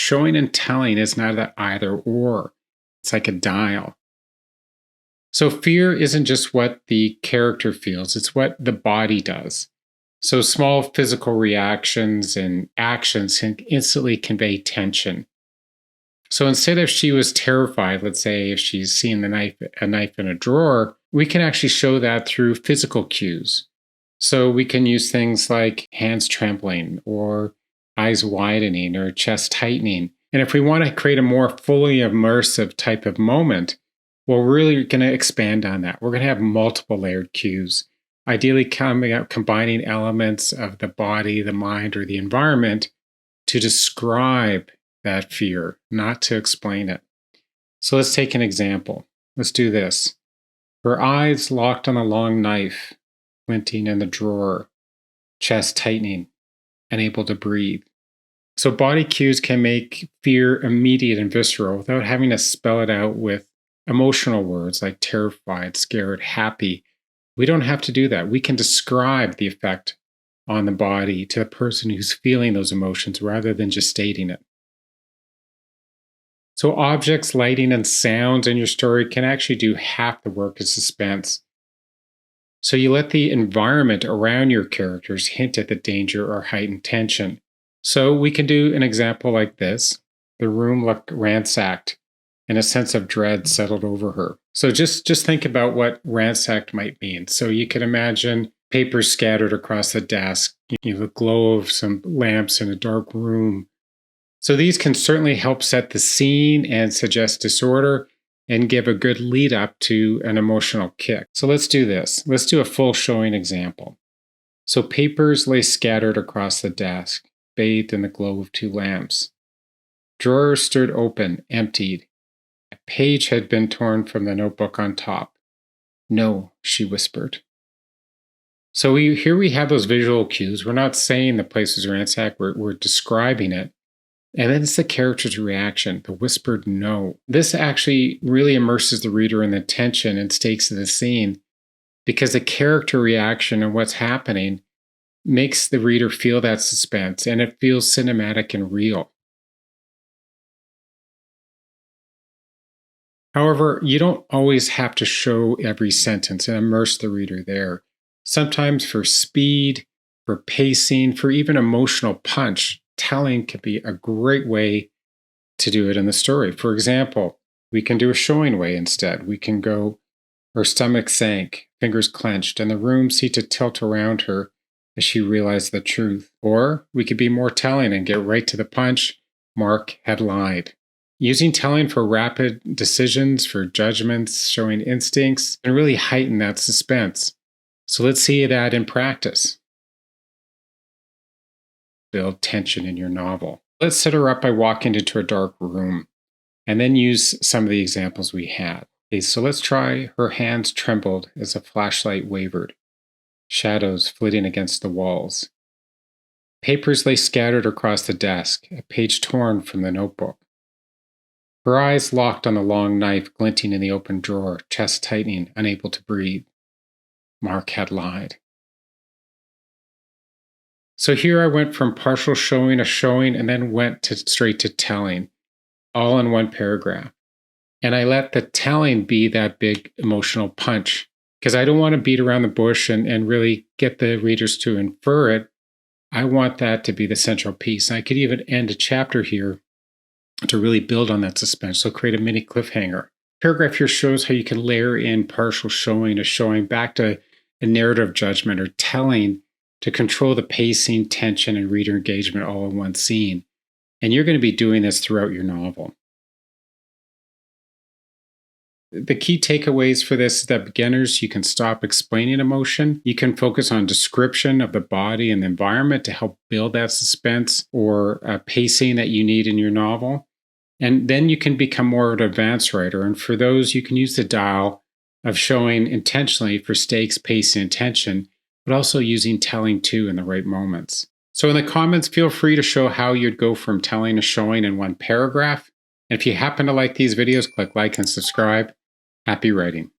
showing and telling is not an either or. It's like a dial. So fear isn't just what the character feels, it's what the body does. So small physical reactions and actions can instantly convey tension. So instead of she was terrified, let's say if she's seen a knife in a drawer, we can actually show that through physical cues. So we can use things like hands trembling or eyes widening or chest tightening. And if we want to create a more fully immersive type of moment, we're really going to expand on that. We're going to have multiple layered cues, ideally combining elements of the body, the mind, or the environment to describe that fear, not to explain it. So let's take an example. Let's do this. Her eyes locked on a long knife, glinting in the drawer, chest tightening, unable to breathe. So body cues can make fear immediate and visceral without having to spell it out with emotional words like terrified, scared, happy. We don't have to do that. We can describe the effect on the body to the person who's feeling those emotions rather than just stating it. So objects, lighting, and sounds in your story can actually do half the work of suspense. So you let the environment around your characters hint at the danger or heightened tension. So we can do an example like this. The room looked ransacked, and a sense of dread settled over her. So just think about what ransacked might mean. So you could imagine papers scattered across the desk, the glow of some lamps in a dark room. So these can certainly help set the scene and suggest disorder and give a good lead up to an emotional kick. So let's do this. Let's do a full showing example. So papers lay scattered across the desk, bathed in the glow of two lamps. Drawers stood open, emptied. A page had been torn from the notebook on top. No, she whispered. So here we have those visual cues. We're not saying the place is ransacked, we're describing it. And then it's the character's reaction, the whispered no. This actually really immerses the reader in the tension and stakes of the scene because the character reaction and what's happening makes the reader feel that suspense and it feels cinematic and real. However, you don't always have to show every sentence and immerse the reader there. Sometimes for speed, for pacing, for even emotional punch, telling can be a great way to do it in the story. For example, we can do a showing way instead. We can go, her stomach sank, fingers clenched, and the room seemed to tilt around her as she realized the truth. Or we could be more telling and get right to the punch. Mark had lied. Using telling for rapid decisions, for judgments, showing instincts, and really heighten that suspense. So let's see that in practice. Build tension in your novel. Let's set her up by walking into a dark room and then use some of the examples we had. Okay, so let's try her hands trembled as a flashlight wavered, shadows flitting against the walls. Papers lay scattered across the desk, a page torn from the notebook. Her eyes locked on the long knife glinting in the open drawer, chest tightening, unable to breathe. Mark had lied. So here I went from partial showing to showing and then went straight to telling, all in one paragraph. And I let the telling be that big emotional punch because I don't want to beat around the bush and really get the readers to infer it. I want that to be the central piece. And I could even end a chapter here to really build on that suspense. So create a mini cliffhanger. Paragraph here shows how you can layer in partial showing to showing back to a narrative judgment or telling to control the pacing, tension, and reader engagement all in one scene. And you're going to be doing this throughout your novel. The key takeaways for this is that beginners, you can stop explaining emotion. You can focus on description of the body and the environment to help build that suspense or pacing that you need in your novel. And then you can become more of an advanced writer. And for those, you can use the dial of showing intentionally for stakes, pacing, and tension, but also using telling too in the right moments. So in the comments, feel free to show how you'd go from telling to showing in one paragraph. And if you happen to like these videos, click like and subscribe. Happy writing.